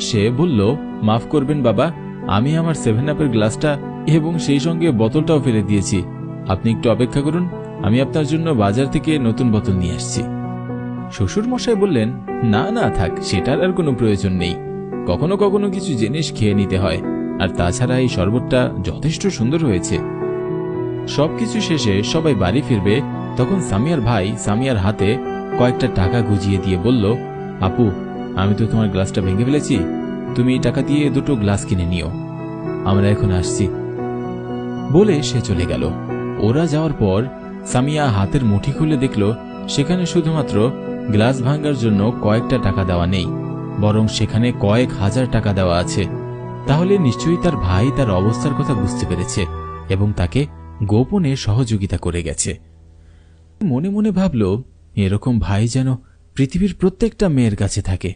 সে বলল, মাফ করবেন বাবা, আমি আমার 7 আপের গ্লাসটা এবং সেই সঙ্গে বোতলটাও ফেলে দিয়েছি। আপনি একটু অপেক্ষা করুন, আমি আপনার জন্য বাজার থেকে নতুন বোতল নিয়ে আসছি। শ্বশুর মশাই বললেন, না না থাক, সেটার আর কোনো প্রয়োজন নেই। কখনো কখনো কিছু জিনিস খেয়ে নিতে হয়, আর তাছাড়া এই শরবতটা যথেষ্ট সুন্দর হয়েছে। সবকিছু শেষে সবাই বাড়ি ফিরবে, তখন সামিয়ার ভাই সামিয়ার হাতে কয়েকটা টাকা গুজিয়ে দিয়ে বলল, আপু, আমি তো তোমার গ্লাসটা ভেঙে ফেলেছি, তুমি এই টাকা দিয়ে দুটো গ্লাস কিনে নিও, আমরা এখন আসছি। বলে সে চলে গেল। ওরা যাওয়ার পর সামিয়া হাতের মুঠি খুলে দেখল সেখানে শুধুমাত্র গ্লাস ভাঙার জন্য কয়েকটা টাকা দেওয়া নেই, বরং সেখানে কয়েক হাজার টাকা দেওয়া আছে। তাহলে নিশ্চয়ই তার ভাই তার অবস্থার কথা বুঝতে পেরেছে এবং তাকে গোপনে সহযোগিতা করে গেছে। মনে মনে ভাবল, এরকম ভাই যেন পৃথিবীর প্রত্যেকটা মেয়ের কাছে থাকে।